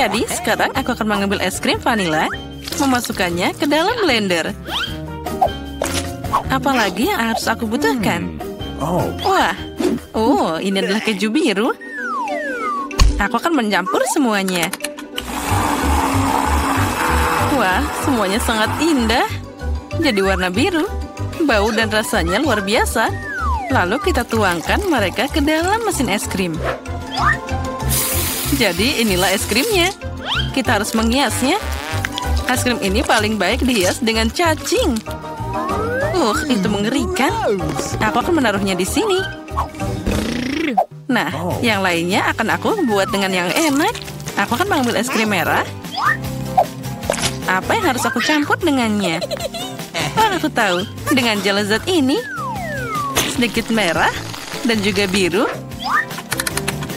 Jadi, sekarang aku akan mengambil es krim vanila, memasukkannya ke dalam blender. Apalagi yang harus aku butuhkan? Wah, ini adalah keju biru. Aku akan mencampur semuanya. Wah, semuanya sangat indah. Jadi warna biru. Bau dan rasanya luar biasa. Lalu kita tuangkan mereka ke dalam mesin es krim. Jadi inilah es krimnya. Kita harus menghiasnya. Es krim ini paling baik dihias dengan cacing. Itu mengerikan. Aku akan menaruhnya di sini. Nah, yang lainnya akan aku buat dengan yang enak. Aku akan mengambil es krim merah. Apa yang harus aku campur dengannya? Aku tahu. Dengan gel lezat ini, sedikit merah dan juga biru,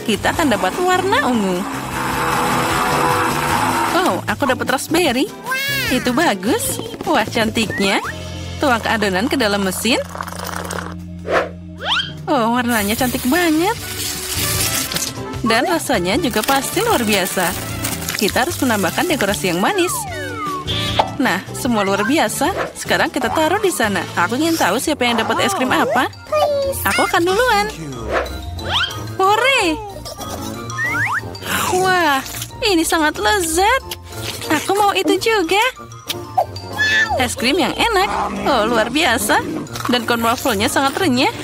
kita akan dapat warna ungu. Aku dapat raspberry. Itu bagus. Wah, cantiknya. Tuang ke adonan ke dalam mesin. Warnanya cantik banget. Dan rasanya juga pasti luar biasa. Kita harus menambahkan dekorasi yang manis. Nah, semua luar biasa. Sekarang kita taruh di sana. Aku ingin tahu siapa yang dapat es krim apa. Aku akan duluan. Hore! Wah, ini sangat lezat. Aku mau itu juga. Es krim yang enak. Luar biasa. Dan corn waffle-nya sangat renyah.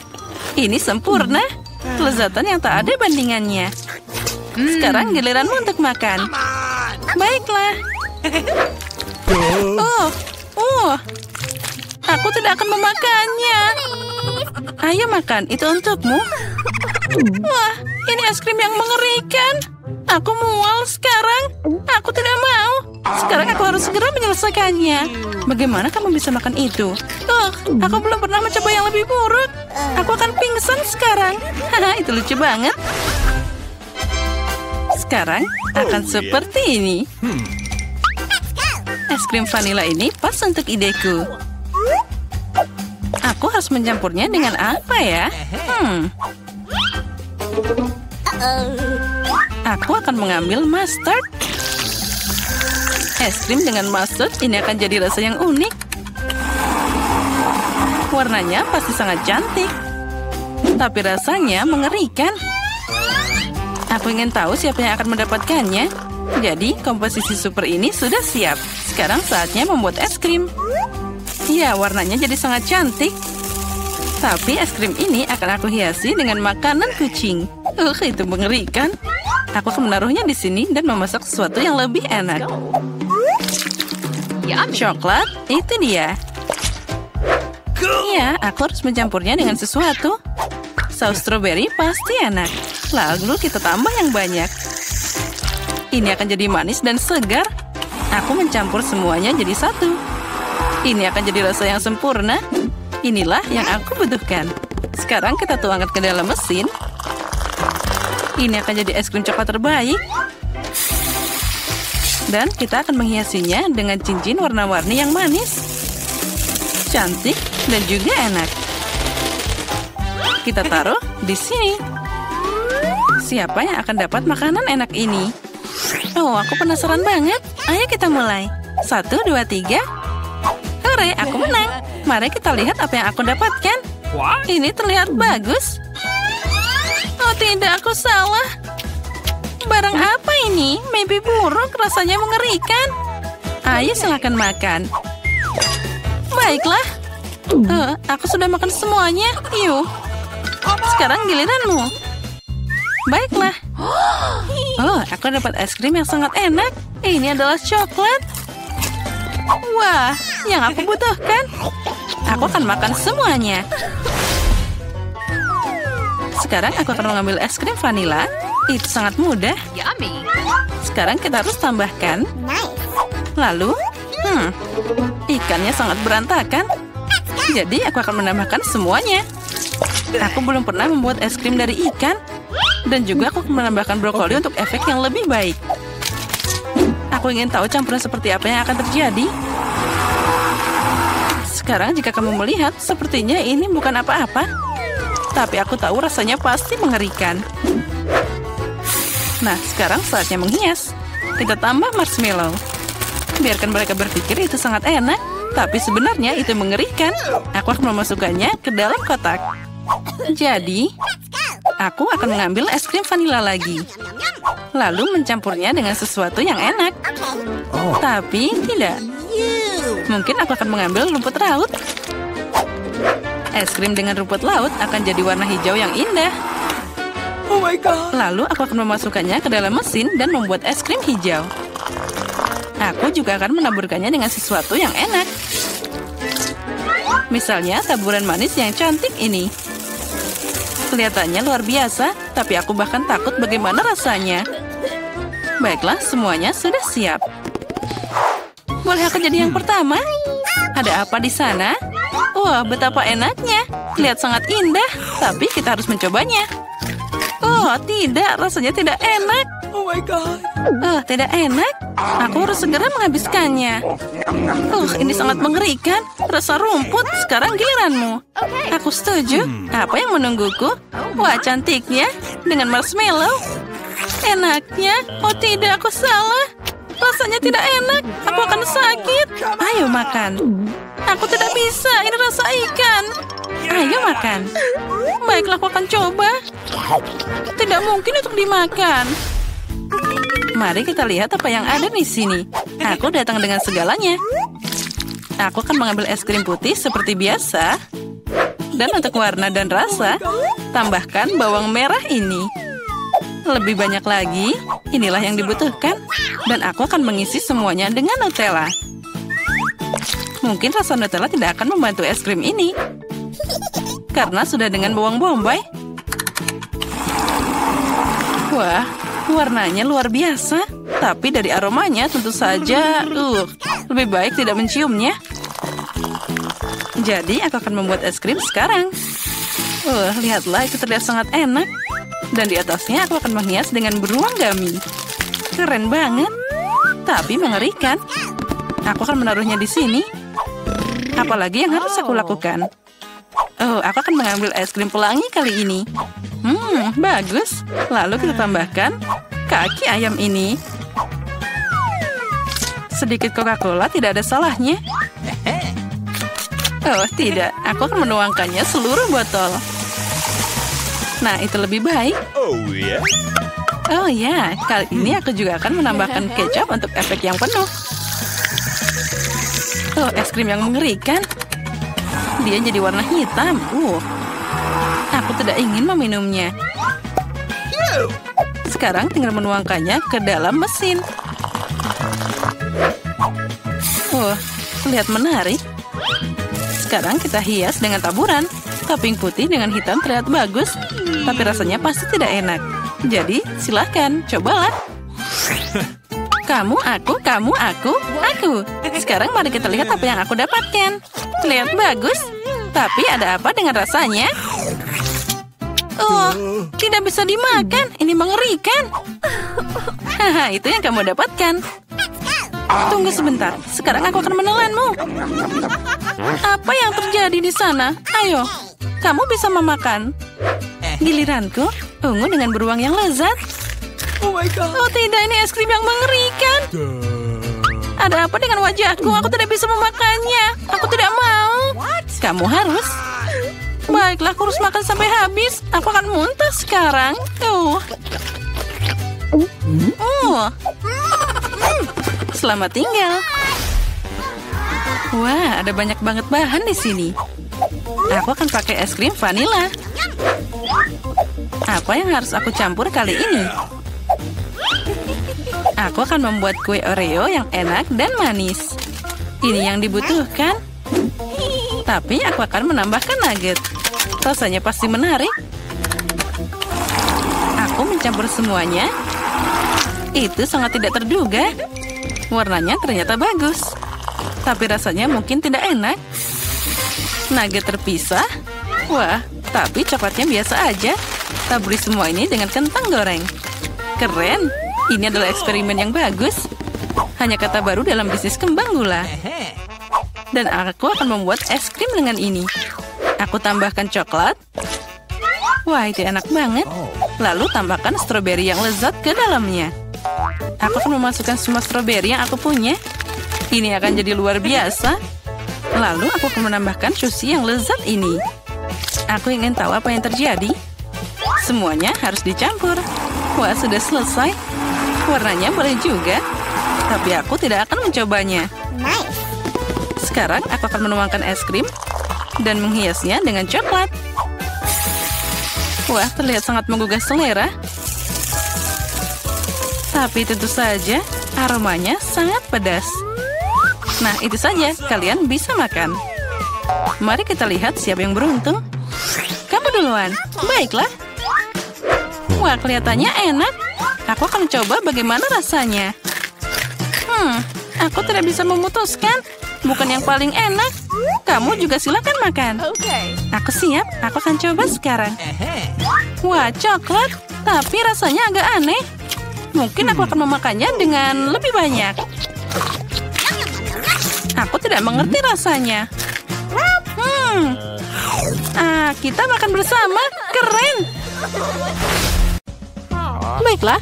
Ini sempurna. Kelezatan yang tak ada bandingannya. Sekarang giliranmu untuk makan. Baiklah. Aku tidak akan memakannya. Ayo makan, itu untukmu. Wah, ini es krim yang mengerikan. Aku mual sekarang. Aku tidak mau. Sekarang aku harus segera menyelesaikannya. Bagaimana kamu bisa makan itu? Aku belum pernah mencoba yang lebih buruk. Aku akan pingsan sekarang. Itu lucu banget. Sekarang akan seperti ini. Es krim vanila ini pas untuk ideku. Aku harus mencampurnya dengan apa ya? Aku akan mengambil mustard. Es krim dengan mustard ini akan jadi rasa yang unik. Warnanya pasti sangat cantik. Tapi rasanya mengerikan. Aku ingin tahu siapa yang akan mendapatkannya. Jadi, komposisi super ini sudah siap. Sekarang saatnya membuat es krim. Ya, warnanya jadi sangat cantik. Tapi es krim ini akan aku hiasi dengan makanan kucing. Itu mengerikan. Aku akan menaruhnya di sini dan memasak sesuatu yang lebih enak. Coklat, itu dia. Ya, aku harus mencampurnya dengan sesuatu. Saus strawberry pasti enak. Lalu kita tambah yang banyak. Ini akan jadi manis dan segar. Aku mencampur semuanya jadi satu. Ini akan jadi rasa yang sempurna. Inilah yang aku butuhkan. Sekarang kita tuangkan ke dalam mesin. Ini akan jadi es krim coklat terbaik. Dan kita akan menghiasinya dengan cincin warna-warni yang manis. Cantik dan juga enak. Kita taruh di sini. Siapa yang akan dapat makanan enak ini? Aku penasaran banget. Ayo kita mulai. 1, 2, 3. Hore, aku menang. Mari kita lihat apa yang aku dapatkan. Ini terlihat bagus. Tidak, aku salah. Barang apa ini? Mimpi buruk, rasanya mengerikan. Ayo silakan makan. Baiklah. Aku sudah makan semuanya. Yuk. Sekarang giliranmu. Baiklah. Aku dapat es krim yang sangat enak. Ini adalah coklat. Wah, yang aku butuhkan. Aku akan makan semuanya. Sekarang aku akan mengambil es krim vanila. Itu sangat mudah. Sekarang kita harus tambahkan. Lalu, ikannya sangat berantakan. Jadi aku akan menambahkan semuanya. Aku belum pernah membuat es krim dari ikan. Dan juga aku akan menambahkan brokoli untuk efek yang lebih baik. Aku ingin tahu campuran seperti apa yang akan terjadi. Sekarang jika kamu melihat, sepertinya ini bukan apa-apa. Tapi aku tahu rasanya pasti mengerikan. Nah, sekarang saatnya menghias. kita tambah marshmallow. Biarkan mereka berpikir itu sangat enak, tapi sebenarnya itu mengerikan. Aku akan memasukkannya ke dalam kotak. Jadi, aku akan mengambil es krim vanila lagi. Lalu mencampurnya dengan sesuatu yang enak. Tapi tidak. Mungkin aku akan mengambil rumput laut. Es krim dengan rumput laut akan jadi warna hijau yang indah. Oh my god. Lalu aku akan memasukkannya ke dalam mesin dan membuat es krim hijau. Aku juga akan menaburkannya dengan sesuatu yang enak. Misalnya taburan manis yang cantik ini. Kelihatannya luar biasa, tapi aku bahkan takut bagaimana rasanya. Baiklah, semuanya sudah siap. Boleh aku jadi yang pertama? Ada apa di sana? Wah, betapa enaknya. Lihat sangat indah, tapi kita harus mencobanya. Oh, tidak. Rasanya tidak enak. Oh my god. Oh, tidak enak. Aku harus segera menghabiskannya. Ini sangat mengerikan. Rasa rumput. Sekarang giliranmu. Aku setuju. Apa yang menungguku? Wah, cantiknya. Dengan marshmallow. Enaknya. Oh tidak, aku salah. Rasanya tidak enak. Aku akan sakit. Ayo makan. Aku tidak bisa. Ini rasa ikan. Ayo makan. Baiklah, aku akan coba. Tidak mungkin untuk dimakan. Mari kita lihat apa yang ada di sini. Aku datang dengan segalanya. Aku akan mengambil es krim putih seperti biasa. Dan untuk warna dan rasa, tambahkan bawang merah ini. Lebih banyak lagi, inilah yang dibutuhkan. Dan aku akan mengisi semuanya dengan Nutella. Mungkin rasa Nutella tidak akan membantu es krim ini. Karena sudah dengan bawang bombay. Wah, warnanya luar biasa. Tapi dari aromanya tentu saja, lebih baik tidak menciumnya. Jadi aku akan membuat es krim sekarang. Lihatlah, itu terlihat sangat enak. Dan di atasnya aku akan menghias dengan beruang gummy. Keren banget. Tapi mengerikan. Aku akan menaruhnya di sini. Apalagi yang harus aku lakukan? Aku akan mengambil es krim pelangi kali ini. Bagus. Lalu kita tambahkan kaki ayam ini. Sedikit Coca-Cola tidak ada salahnya. Oh, tidak. Aku akan menuangkannya seluruh botol. Nah, itu lebih baik. Oh ya, kali ini aku juga akan menambahkan kecap untuk efek yang penuh. Es krim yang mengerikan. Dia jadi warna hitam. Aku tidak ingin meminumnya. Sekarang tinggal menuangkannya ke dalam mesin. Terlihat menarik. Sekarang kita hias dengan taburan. Topping putih dengan hitam terlihat bagus, tapi rasanya pasti tidak enak. Jadi, silahkan, cobalah. Kamu, aku, kamu, aku. Sekarang mari kita lihat apa yang aku dapatkan. Terlihat bagus, tapi ada apa dengan rasanya? Tidak bisa dimakan. Ini mengerikan. Haha, itu yang kamu dapatkan. Tunggu sebentar. Sekarang aku akan menelanmu. Apa yang terjadi di sana? Ayo, kamu bisa memakan. Giliranku, ungu dengan beruang yang lezat. Oh my god. Oh tidak, ini es krim yang mengerikan. Ada apa dengan wajahku? Aku tidak bisa memakannya. Aku tidak mau. Kamu harus. Baiklah, aku harus makan sampai habis. Aku akan muntah sekarang. Selamat tinggal. Wah, ada banyak banget bahan di sini. Aku akan pakai es krim vanila. Apa yang harus aku campur kali ini? Aku akan membuat kue Oreo yang enak dan manis. Ini yang dibutuhkan. Tapi aku akan menambahkan nugget. Rasanya pasti menarik. Aku mencampur semuanya. Itu sangat tidak terduga. Warnanya ternyata bagus. Tapi rasanya mungkin tidak enak. Nugget terpisah. Wah, tapi coklatnya biasa aja. Taburi semua ini dengan kentang goreng. Keren. Ini adalah eksperimen yang bagus. Hanya kata baru dalam bisnis kembang gula. Dan aku akan membuat es krim dengan ini. Aku tambahkan coklat. Wah, itu enak banget. Lalu tambahkan stroberi yang lezat ke dalamnya. Aku akan memasukkan semua stroberi yang aku punya. Ini akan jadi luar biasa. Lalu aku akan menambahkan sushi yang lezat ini. Aku ingin tahu apa yang terjadi. Semuanya harus dicampur. Wah, sudah selesai. Warnanya boleh juga. Tapi aku tidak akan mencobanya. Sekarang aku akan menuangkan es krim dan menghiasnya dengan coklat. Wah, terlihat sangat menggugah selera. Tapi tentu saja aromanya sangat pedas. Nah, itu saja. Kalian bisa makan. Mari kita lihat siapa yang beruntung. Kamu duluan. Baiklah. Wah, kelihatannya enak. Aku akan coba bagaimana rasanya. Aku tidak bisa memutuskan. Bukan yang paling enak. Kamu juga silakan makan. Aku siap. Aku akan coba sekarang. Wah, coklat. Tapi rasanya agak aneh. Mungkin aku akan memakannya dengan lebih banyak. Aku tidak mengerti rasanya. Kita makan bersama. Keren. Baiklah.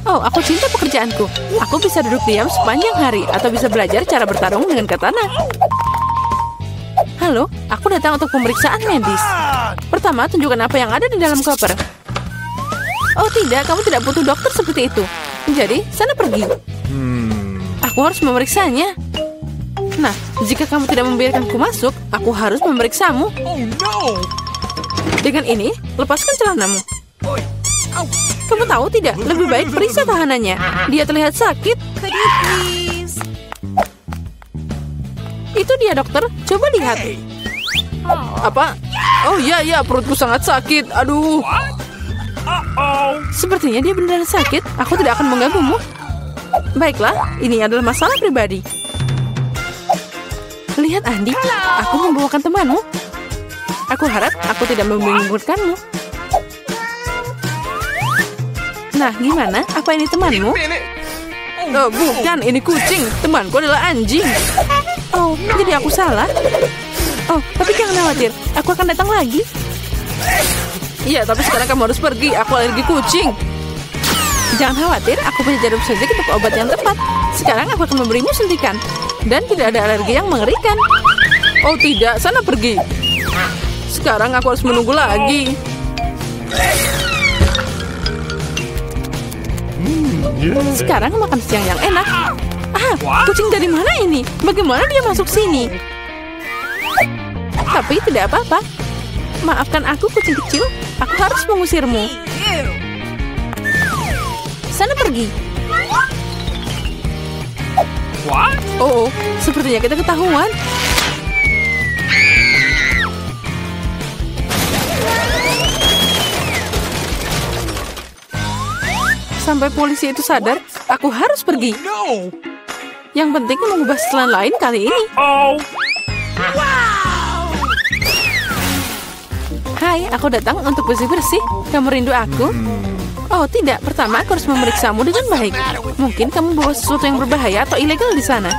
Oh, aku cinta pekerjaanku. Aku bisa duduk diam sepanjang hari atau bisa belajar cara bertarung dengan katana. Halo, aku datang untuk pemeriksaan medis. Pertama, tunjukkan apa yang ada di dalam koper. Oh tidak, kamu tidak butuh dokter seperti itu. Jadi, sana pergi. Aku harus memeriksanya. Nah, jika kamu tidak membiarkanku masuk, aku harus memeriksamu. Dengan ini, lepaskan celanamu. Kamu tahu tidak? Lebih baik periksa tahanannya. Dia terlihat sakit. Itu dia, dokter. Coba lihat. Apa? Oh iya, perutku sangat sakit. Aduh. Sepertinya dia benar-benar sakit. Aku tidak akan mengganggumu. Baiklah, ini adalah masalah pribadi. Lihat, Andi. Aku membawakan temanmu. Aku harap aku tidak membingungkanmu. Nah, gimana? Apa ini temanmu? Oh, bukan, ini kucing. Temanku adalah anjing. Oh, jadi aku salah. Oh, tapi jangan khawatir. Aku akan datang lagi. Iya, tapi sekarang kamu harus pergi. Aku alergi kucing. Jangan khawatir, aku punya jarum suntik untuk obat yang tepat. Sekarang aku akan memberimu suntikan. Dan tidak ada alergi yang mengerikan. Oh tidak, sana pergi. Sekarang aku harus menunggu lagi. Sekarang makan siang yang enak. Kucing dari mana ini? Bagaimana dia masuk sini? Tapi tidak apa-apa. Maafkan aku, kucing kecil. Aku harus mengusirmu. Sana pergi. Oh, sepertinya kita ketahuan. Sampai polisi itu sadar, aku harus pergi. Yang penting mengubah setelan lain kali ini. Hai, aku datang untuk bersih-bersih. Kamu rindu aku? Oh tidak, pertama aku harus memeriksamu dengan baik. Mungkin kamu bawa sesuatu yang berbahaya atau ilegal di sana.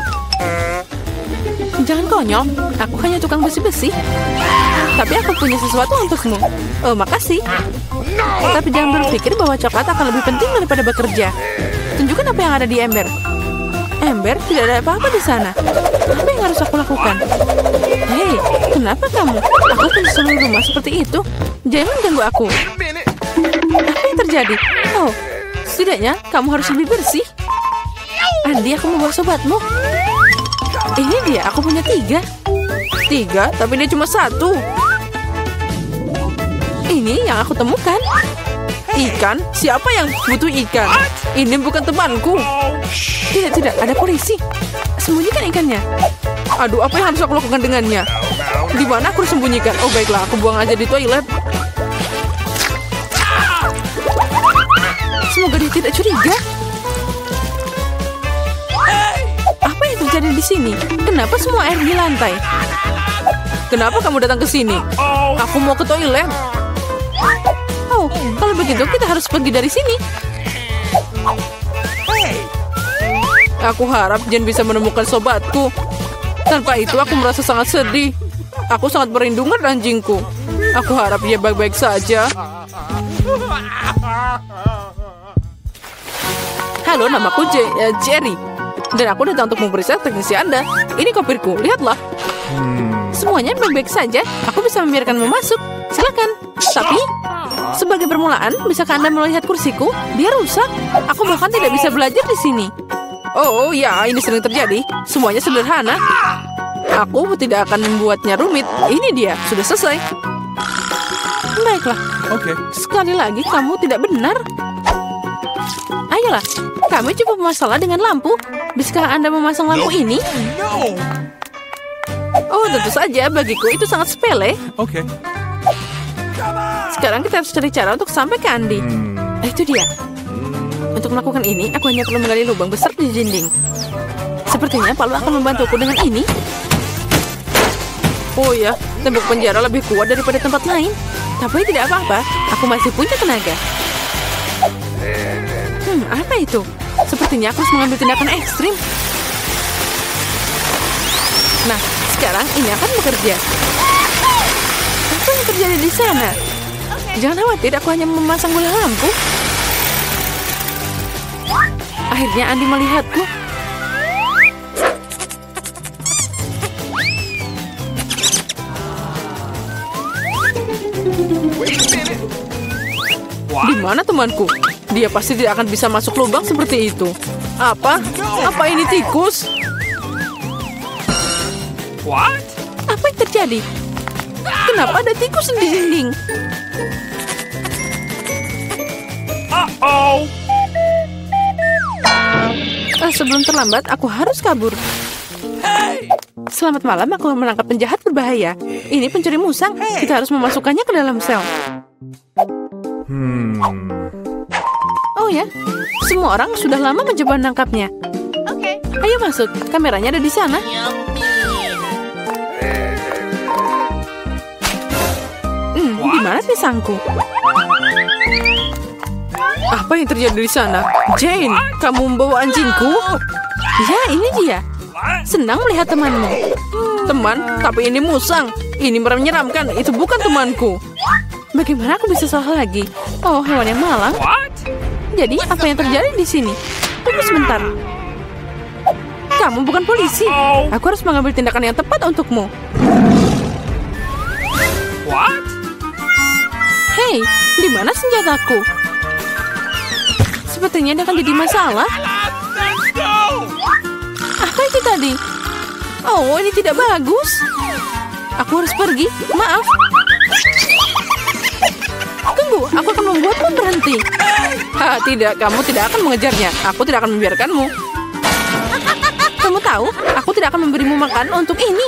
Jangan konyol, aku hanya tukang bersih-bersih. Tapi aku punya sesuatu untukmu. Oh, makasih. Tapi jangan berpikir bahwa coklat akan lebih penting daripada bekerja. Tunjukkan apa yang ada di ember. Ember, tidak ada apa-apa di sana. Apa yang harus aku lakukan? Hei, kenapa kamu? Aku punya seluruh rumah seperti itu. Jangan ganggu aku. Apa yang terjadi? Oh, setidaknya kamu harus lebih bersih. Andi, aku mau bawa sobatmu. Ini dia, aku punya 3. 3, tapi dia cuma 1. Ini yang aku temukan. Ikan? Siapa yang butuh ikan? Ini bukan temanku. Tidak, ada polisi. Sembunyikan ikannya. Aduh, apa yang harus aku lakukan dengannya? Di mana aku harus sembunyikan? Oh, baiklah, aku buang aja di toilet. Semoga dia tidak curiga. Apa yang terjadi di sini? Kenapa semua air di lantai? Kenapa kamu datang ke sini? Aku mau ke toilet. Oh, kalau begitu kita harus pergi dari sini. Aku harap Jen bisa menemukan sobatku. Tanpa itu aku merasa sangat sedih. Aku sangat merindukan anjingku. Aku harap dia baik-baik saja. Halo, namaku Jerry. Dan aku datang untuk memeriksa teknisi Anda. Ini kopirku, lihatlah. Semuanya baik-baik saja. Aku bisa membiarkanmu masuk. Silakan. Tapi, sebagai permulaan, bisakah Anda melihat kursiku? Dia rusak. Aku bahkan tidak bisa belajar di sini. Oh ya, ini sering terjadi. Semuanya sederhana. Aku tidak akan membuatnya rumit. Ini dia, sudah selesai. Baiklah. Oke. Sekali lagi, kamu tidak benar. Ayolah, kami cukup masalah dengan lampu. Bisakah Anda memasang lampu ini? No. Oh, tentu saja. Bagiku itu sangat sepele. Oke. Sekarang kita harus cari cara untuk sampai ke Andi. Itu dia. Untuk melakukan ini, aku hanya perlu menggali lubang besar di dinding. Sepertinya Palu akan membantuku dengan ini. Oh ya, tembok penjara lebih kuat daripada tempat lain. Tapi tidak apa-apa, aku masih punya tenaga. Apa itu? Sepertinya aku harus mengambil tindakan ekstrim. Nah, sekarang ini akan bekerja. Apa yang terjadi di sana? Jangan khawatir, aku hanya memasang bola lampu. Akhirnya Andi melihatku. Di mana temanku? Dia pasti tidak akan bisa masuk lubang seperti itu. Apa? Apa ini tikus? What? Apa yang terjadi? Kenapa ada tikus di dinding? Uh-oh. Sebelum terlambat, aku harus kabur. Selamat malam, aku menangkap penjahat berbahaya. Ini pencuri musang. Kita harus memasukkannya ke dalam sel. Oh ya, semua orang sudah lama mencoba menangkapnya. Ayo masuk, kameranya ada di sana. Di mana pisangku? Apa yang terjadi di sana? Jane, kamu membawa anjingku? Ya, ini dia. Senang melihat temanmu. Teman, tapi ini musang. Ini menyeramkan, itu bukan temanku. Bagaimana aku bisa salah lagi? Oh, hewan yang malang. Jadi, apa yang terjadi di sini? Tunggu sebentar. Kamu bukan polisi. Aku harus mengambil tindakan yang tepat untukmu. Hei, di mana senjataku? Sepertinya dia akan jadi masalah. Apa itu tadi? Oh, ini tidak bagus. Aku harus pergi. Maaf. Tunggu, aku akan membuatmu berhenti. Tidak, kamu tidak akan mengejarnya. Aku tidak akan membiarkanmu. Kamu tahu, aku tidak akan memberimu makan untuk ini.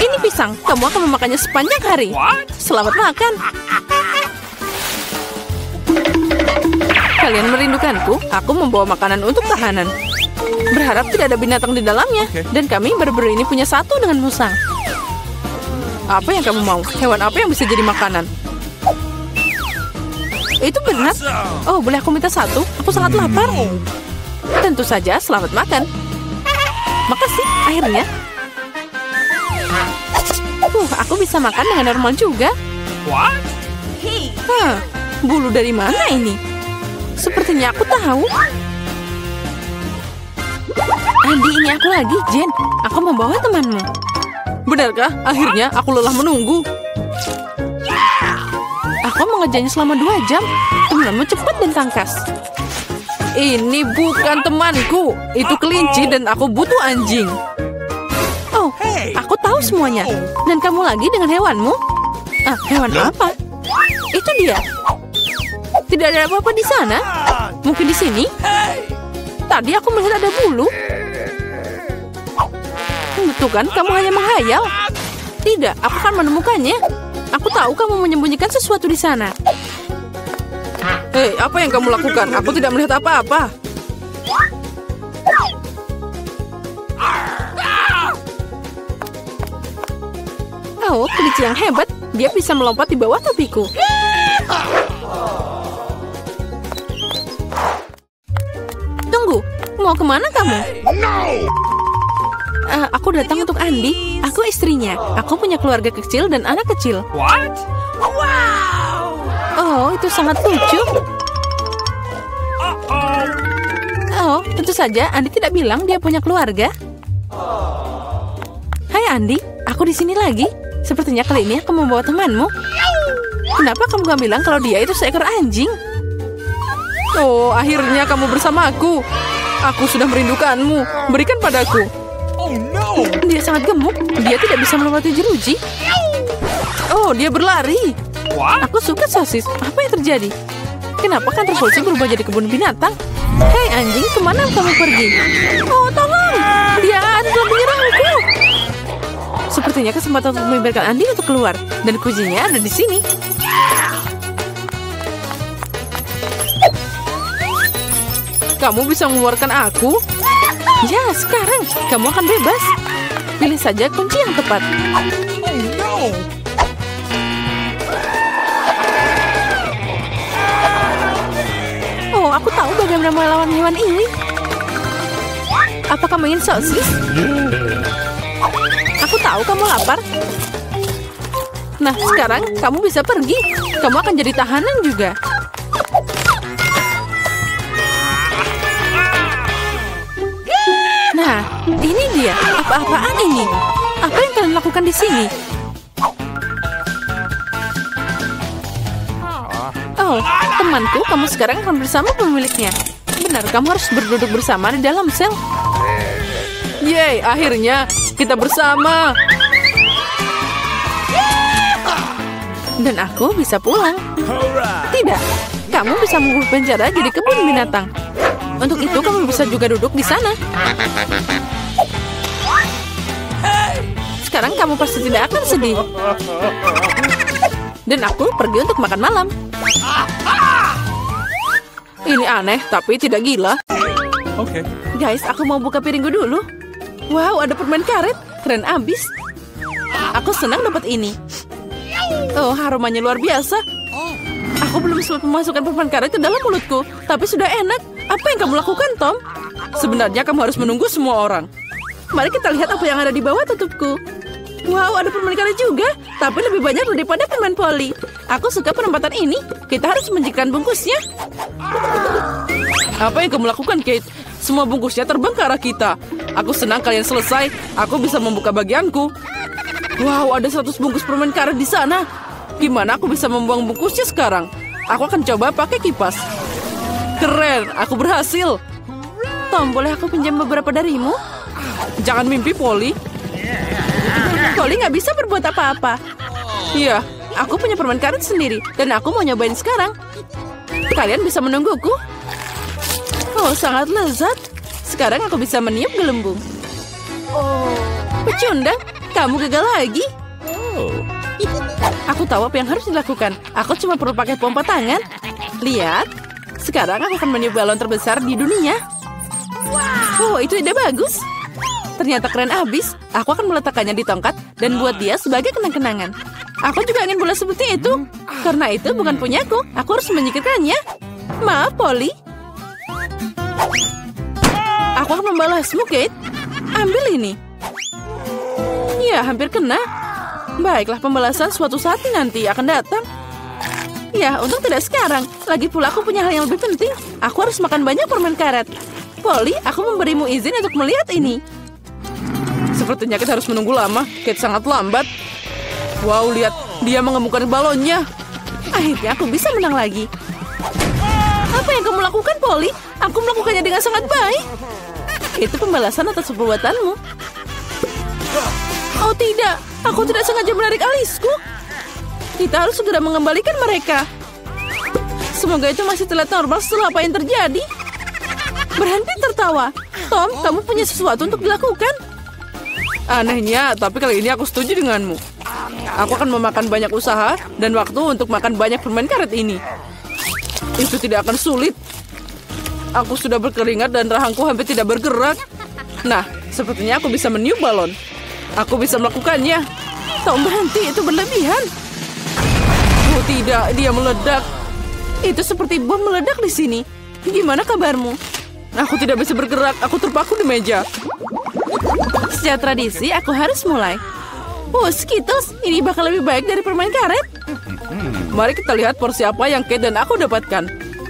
Ini pisang, kamu akan memakannya sepanjang hari. Selamat makan. Kalian merindukanku, aku membawa makanan untuk tahanan. Berharap tidak ada binatang di dalamnya. Dan kami baru-baru ini punya satu dengan musang. Apa yang kamu mau? Hewan apa yang bisa jadi makanan? Itu benar. Oh, boleh aku minta satu? Aku sangat lapar. Tentu saja, selamat makan. Makasih, akhirnya. Aku bisa makan dengan normal juga. Bulu dari mana ini? Sepertinya aku tahu. Andi, ini aku lagi, Jen. Aku membawa temanmu. Benarkah? Akhirnya aku lelah menunggu. Aku mengejarnya selama 2 jam. Temanmu cepat dan tangkas. Ini bukan temanku. Itu kelinci dan aku butuh anjing. Oh, aku tahu semuanya. Dan kamu lagi dengan hewanmu? Hewan apa? Itu dia. Tidak ada apa-apa di sana. Mungkin di sini. Tadi aku melihat ada bulu. Betul kan? Kamu hanya menghayal. Tidak, aku akan menemukannya. Aku tahu kamu menyembunyikan sesuatu di sana. Hei, apa yang kamu lakukan? Aku tidak melihat apa-apa. Oh, kelinci yang hebat. Dia bisa melompat di bawah topiku. Tunggu, mau kemana kamu? Aku datang untuk Andi. Aku istrinya. Aku punya keluarga kecil dan anak kecil. Oh, itu sangat lucu. Oh, tentu saja Andi tidak bilang dia punya keluarga. Hai Andi, aku di sini lagi. Sepertinya kali ini aku membawa temanmu. Kenapa kamu gak bilang kalau dia itu seekor anjing? Oh, akhirnya kamu bersama aku. Aku sudah merindukanmu. Berikan padaku. Oh no! Dia sangat gemuk. Dia tidak bisa melewati jeruji. Oh, dia berlari. Aku suka sosis. Apa yang terjadi? Kenapa kantor polisi berubah jadi kebun binatang? Hei anjing, kemana kamu pergi? Oh, tolong! Dia telah menyerangku. Sepertinya kesempatan untuk membiarkan Andi untuk keluar. Dan kuncinya ada di sini. Kamu bisa mengeluarkan aku? Ya, sekarang kamu akan bebas. Pilih saja kunci yang tepat. Oh no! Oh, aku tahu bagaimana melawan hewan ini. Apa kamu ingin sosis? Aku tahu kamu lapar. Nah, sekarang kamu bisa pergi. Kamu akan jadi tahanan juga. Nah, ini dia. Apa-apaan ini? Apa yang kalian lakukan di sini? Oh, temanku, kamu sekarang akan bersama pemiliknya. Benar, kamu harus berduduk bersama di dalam sel. Yeay, akhirnya kita bersama. Dan aku bisa pulang. Tidak, kamu bisa mengubah penjara jadi kebun binatang. Untuk itu kamu bisa juga duduk di sana. Sekarang kamu pasti tidak akan sedih. Dan aku pergi untuk makan malam. Ini aneh, tapi tidak gila. Oke. Guys, aku mau buka piringku dulu. Wow, ada permen karet. Keren abis. Aku senang dapat ini. Oh, aromanya luar biasa. Aku belum sempat memasukkan permen karet ke dalam mulutku. Tapi sudah enak. Apa yang kamu lakukan, Tom? Sebenarnya kamu harus menunggu semua orang. Mari kita lihat apa yang ada di bawah tutupku. Wow, ada permen karet juga. Tapi lebih banyak daripada permen poli. Aku suka penempatan ini. Kita harus menjikan bungkusnya. Apa yang kamu lakukan, Kate? Semua bungkusnya terbang ke arah kita. Aku senang kalian selesai. Aku bisa membuka bagianku. Wow, ada 100 bungkus permen karet di sana. Gimana aku bisa membuang bungkusnya sekarang? Aku akan coba pakai kipas. Keren, aku berhasil. Tom, boleh aku pinjam beberapa darimu? Jangan mimpi, Polly. Polly nggak bisa berbuat apa-apa. Iya, aku punya permen karet sendiri. Dan aku mau nyobain sekarang. Kalian bisa menungguku? Oh, sangat lezat. Sekarang aku bisa meniup gelembung. Pecundang, kamu gagal lagi. Aku tahu apa yang harus dilakukan. Aku cuma perlu pakai pompa tangan. Lihat. Sekarang aku akan meniup balon terbesar di dunia. Oh, itu ide bagus. Ternyata keren abis. Aku akan meletakkannya di tongkat dan buat dia sebagai kenang-kenangan. Aku juga ingin bola seperti itu. Karena itu bukan punyaku. Aku harus menyingkirkannya. Maaf, Polly. Aku akan membalasmu, Kate. Ambil ini. Ya, hampir kena. Baiklah, pembalasan suatu saat nanti akan datang. Ya, untung tidak sekarang. Lagi pula aku punya hal yang lebih penting. Aku harus makan banyak permen karet. Polly, aku memberimu izin untuk melihat ini. Sepertinya kita harus menunggu lama. Kate sangat lambat. Wow, lihat. Dia mengemukan balonnya. Akhirnya aku bisa menang lagi. Apa yang kamu lakukan, Polly? Aku melakukannya dengan sangat baik. Itu pembalasan atas perbuatanmu. Oh tidak, aku tidak sengaja menarik alisku. Kita harus segera mengembalikan mereka. Semoga itu masih terlihat normal setelah apa yang terjadi. Berhenti tertawa. Tom, kamu punya sesuatu untuk dilakukan. Anehnya, tapi kali ini aku setuju denganmu. Aku akan memakan banyak usaha dan waktu untuk makan banyak permen karet ini. Itu tidak akan sulit. Aku sudah berkeringat dan rahangku hampir tidak bergerak. Nah, sepertinya aku bisa meniup balon. Aku bisa melakukannya. Tom, berhenti, itu berlebihan. Oh tidak, dia meledak. Itu seperti bom meledak di sini. Gimana kabarmu? Aku tidak bisa bergerak, aku terpaku di meja. Sejak tradisi, aku harus mulai. Oh, Skittles, ini bakal lebih baik dari permen karet. Mari kita lihat porsi apa yang Kate dan aku dapatkan.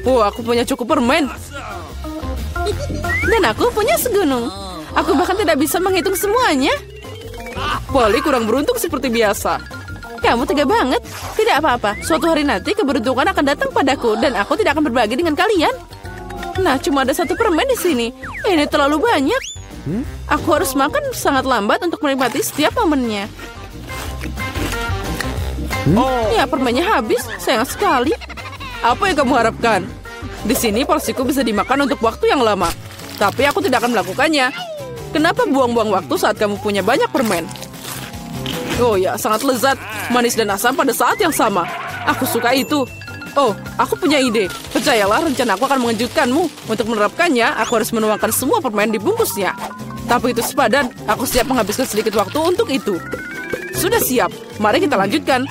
Oh, aku punya cukup permen. Dan aku punya segunung. Aku bahkan tidak bisa menghitung semuanya. Polly kurang beruntung seperti biasa. Kamu tega banget. Tidak apa-apa. Suatu hari nanti keberuntungan akan datang padaku dan aku tidak akan berbagi dengan kalian. Nah, cuma ada 1 permen di sini. Ini terlalu banyak. Aku harus makan sangat lambat untuk menikmati setiap momennya. Ya, permennya habis. Sayang sekali. Apa yang kamu harapkan? Di sini porsiku bisa dimakan untuk waktu yang lama. Tapi aku tidak akan melakukannya. Kenapa buang-buang waktu saat kamu punya banyak permen? Oh ya, sangat lezat. Manis dan asam pada saat yang sama. Aku suka itu. Oh, aku punya ide. Percayalah, rencanaku akan mengejutkanmu. Untuk menerapkannya, aku harus menuangkan semua permen di bungkusnya. Tapi itu sepadan. Aku siap menghabiskan sedikit waktu untuk itu. Sudah siap. Mari kita lanjutkan.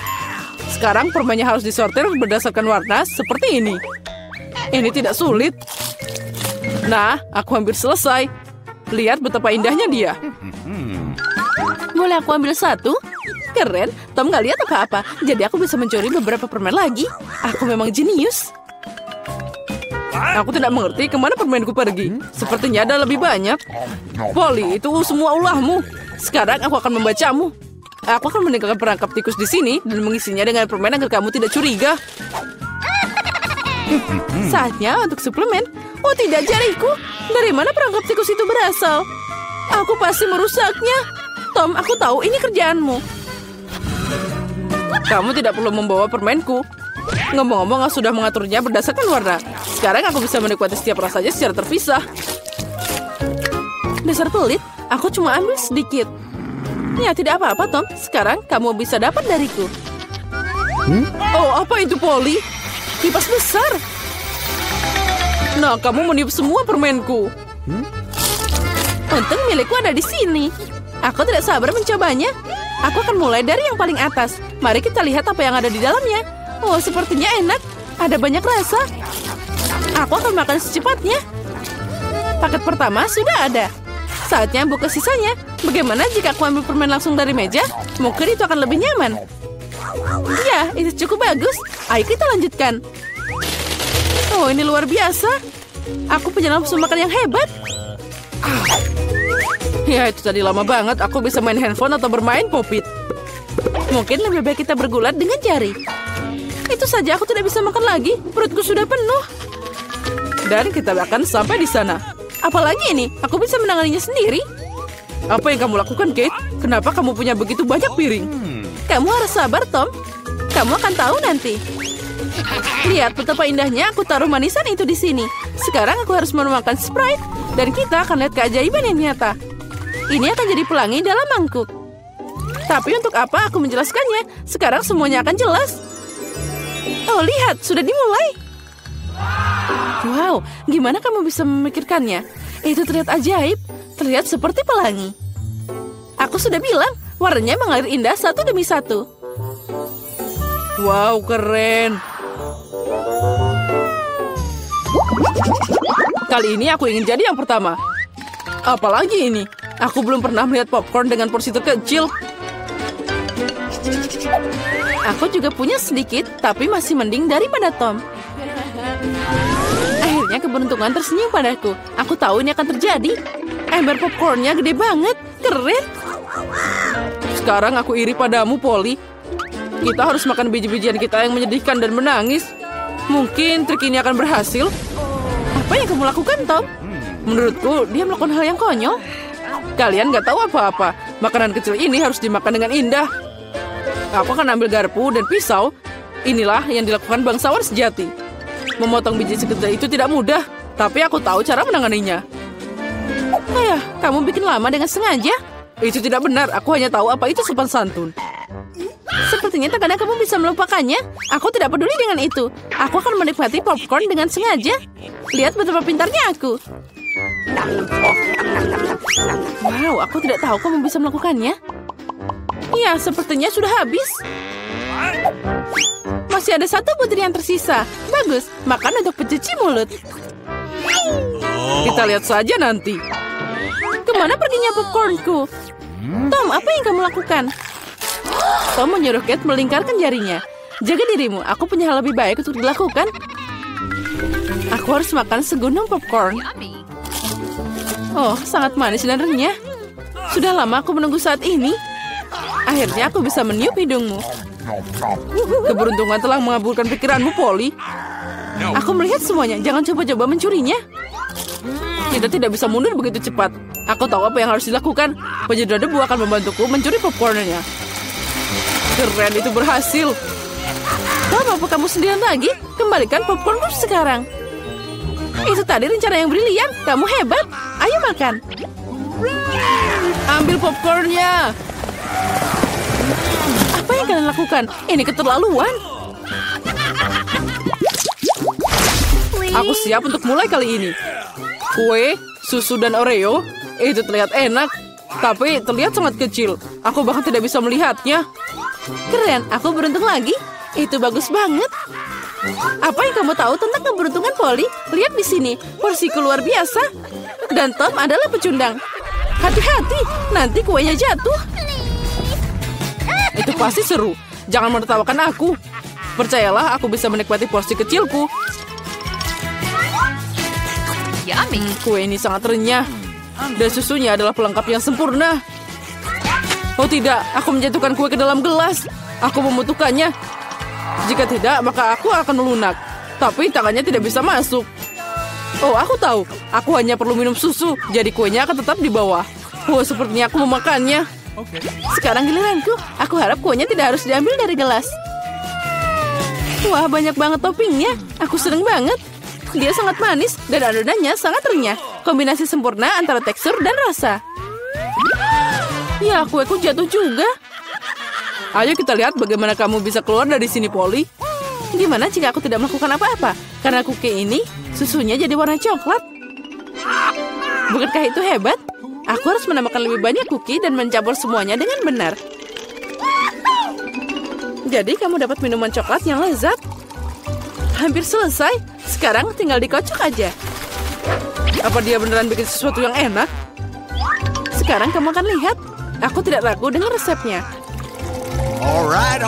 Sekarang permennya harus disortir berdasarkan warna seperti ini. Ini tidak sulit. Nah, aku hampir selesai. Lihat betapa indahnya dia. Boleh aku ambil 1? Keren. Tom nggak lihat apa-apa. Jadi aku bisa mencuri beberapa permen lagi. Aku memang jenius. Aku tidak mengerti kemana permenku pergi. Sepertinya ada lebih banyak. Polly, itu semua ulahmu. Sekarang aku akan membacamu. Aku akan meninggalkan perangkap tikus di sini dan mengisinya dengan permen agar kamu tidak curiga. Saatnya untuk suplemen. Oh tidak, jariku. Dari mana perangkap tikus itu berasal? Aku pasti merusaknya. Tom, aku tahu ini kerjaanmu. Kamu tidak perlu membawa permenku. Ngomong-ngomong, aku sudah mengaturnya berdasarkan warna. Sekarang aku bisa menikmati setiap rasanya secara terpisah. Dasar pelit, aku cuma ambil sedikit. Ya, tidak apa-apa, Tom. Sekarang kamu bisa dapat dariku. Oh, apa itu, Polly? Kipas besar. Nah, kamu meniup semua permenku. Untung milikku ada di sini. Aku tidak sabar mencobanya. Aku akan mulai dari yang paling atas. Mari kita lihat apa yang ada di dalamnya. Oh, sepertinya enak. Ada banyak rasa. Aku akan makan secepatnya. Paket pertama sudah ada. Saatnya buka sisanya. Bagaimana jika aku ambil permen langsung dari meja? Mungkin itu akan lebih nyaman. Ya, itu cukup bagus. Ayo kita lanjutkan. Oh, ini luar biasa. Aku punya nafsu makan yang hebat. Ya, itu tadi lama banget. Aku bisa main handphone atau bermain popit. Mungkin lebih baik kita bergulat dengan jari. Itu saja aku tidak bisa makan lagi. Perutku sudah penuh. Dan kita akan sampai di sana. Apalagi ini? Aku bisa menanganinya sendiri. Apa yang kamu lakukan, Kate? Kenapa kamu punya begitu banyak piring? Kamu harus sabar, Tom. Kamu akan tahu nanti. Lihat betapa indahnya aku taruh manisan itu di sini. Sekarang aku harus menuangkan Sprite. Dan kita akan lihat keajaiban yang nyata. Ini akan jadi pelangi dalam mangkuk. Tapi untuk apa aku menjelaskannya? Sekarang semuanya akan jelas. Oh, lihat. Sudah dimulai. Wow, gimana kamu bisa memikirkannya? Itu terlihat ajaib. Terlihat seperti pelangi. Aku sudah bilang, warnanya mengalir indah satu demi satu. Wow, keren. Kali ini aku ingin jadi yang pertama. Apalagi ini? Aku belum pernah melihat popcorn dengan porsi terkecil. Aku juga punya sedikit, tapi masih mending daripada Tom. Akhirnya keberuntungan tersenyum padaku. Aku tahu ini akan terjadi. Ember popcornnya gede banget. Keren. Sekarang aku iri padamu, Polly. Kita harus makan biji-bijian kita yang menyedihkan dan menangis. Mungkin trik ini akan berhasil. Apa yang kamu lakukan, Tom? Menurutku, dia melakukan hal yang konyol. Kalian nggak tahu apa-apa. Makanan kecil ini harus dimakan dengan indah. Aku akan ambil garpu dan pisau. Inilah yang dilakukan bangsawan sejati. Memotong biji sekecil itu tidak mudah, tapi aku tahu cara menanganinya. Ayah, kamu bikin lama dengan sengaja? Itu tidak benar, aku hanya tahu apa itu sopan santun. Sepertinya terkadang kamu bisa melupakannya. Aku tidak peduli dengan itu. Aku akan menikmati popcorn dengan sengaja. Lihat betapa pintarnya aku. Wow, aku tidak tahu kamu bisa melakukannya. Iya, sepertinya sudah habis. Masih ada satu butir yang tersisa. Bagus, makan untuk pencuci mulut. Kita lihat saja nanti. Kemana perginya popcornku? Tom, apa yang kamu lakukan? Tom menyuruh Kate melingkarkan jarinya. Jaga dirimu, aku punya hal lebih baik untuk dilakukan. Aku harus makan segunung popcorn. Oh, sangat manis dan renyah. Sudah lama aku menunggu saat ini. Akhirnya aku bisa meniup hidungmu. Keberuntungan telah mengabulkan pikiranmu, Polly. Aku melihat semuanya. Jangan coba-coba mencurinya. Kita tidak bisa mundur begitu cepat. Aku tahu apa yang harus dilakukan. Penyedot debu akan membantuku mencuri popcornnya. Keren, itu berhasil. Tahu apa kamu sendirian lagi? Kembalikan popcornku sekarang. Itu tadi rencana yang brilian. Kamu hebat. Ayo makan. Ambil popcornnya. Apa yang kalian lakukan? Ini keterlaluan. Aku siap untuk mulai kali ini. Kue, susu, dan Oreo. Itu terlihat enak. Tapi terlihat sangat kecil. Aku bahkan tidak bisa melihatnya. Keren, aku beruntung lagi. Itu bagus banget. Apa yang kamu tahu tentang keberuntungan, Polly? Lihat di sini, porsiku luar biasa. Dan Tom adalah pecundang. Hati-hati, nanti kuenya jatuh. Itu pasti seru. Jangan menertawakan aku. Percayalah, aku bisa menikmati porsi kecilku. Yummy. Kue ini sangat renyah. Dan susunya adalah pelengkap yang sempurna. Oh tidak, aku menjatuhkan kue ke dalam gelas. Aku membutuhkannya. Jika tidak, maka aku akan melunak. Tapi tangannya tidak bisa masuk. Oh, aku tahu. Aku hanya perlu minum susu. Jadi kuenya akan tetap di bawah. Oh, sepertinya aku memakannya. Sekarang giliranku. Aku harap kuenya tidak harus diambil dari gelas. Wah, banyak banget toppingnya. Aku seneng banget. Dia sangat manis dan adonannya sangat renyah. Kombinasi sempurna antara tekstur dan rasa. Ya, kueku jatuh juga. Ayo kita lihat bagaimana kamu bisa keluar dari sini, Polly. Gimana jika aku tidak melakukan apa-apa? Karena cookie ini, susunya jadi warna coklat. Bukankah itu hebat? Aku harus menambahkan lebih banyak cookie dan mencampur semuanya dengan benar. Jadi kamu dapat minuman coklat yang lezat. Hampir selesai. Sekarang tinggal dikocok aja. Apa dia beneran bikin sesuatu yang enak? Sekarang kamu akan lihat. Aku tidak ragu dengan resepnya.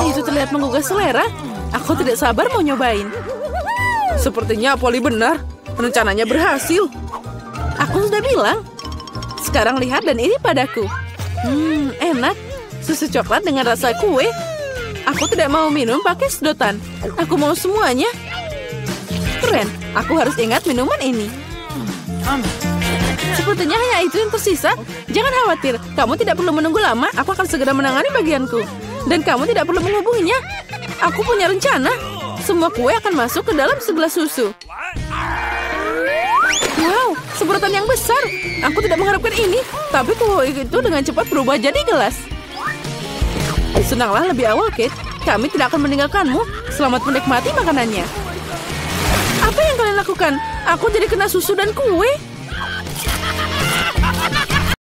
Itu terlihat menggugah selera. Aku tidak sabar mau nyobain. Sepertinya Polly benar. Rencananya berhasil. Aku sudah bilang. Sekarang lihat dan ini padaku. Enak. Susu coklat dengan rasa kue. Aku tidak mau minum pakai sedotan. Aku mau semuanya. Keren. Aku harus ingat minuman ini. Sepertinya hanya itu yang tersisa. Jangan khawatir. Kamu tidak perlu menunggu lama. Aku akan segera menangani bagianku. Dan kamu tidak perlu menghubunginya. Aku punya rencana. Semua kue akan masuk ke dalam segelas susu. Wow, semprotan yang besar. Aku tidak mengharapkan ini. Tapi kue itu dengan cepat berubah jadi gelas. Senanglah lebih awal, Kate. Kami tidak akan meninggalkanmu. Selamat menikmati makanannya. Apa yang kalian lakukan? Aku jadi kena susu dan kue.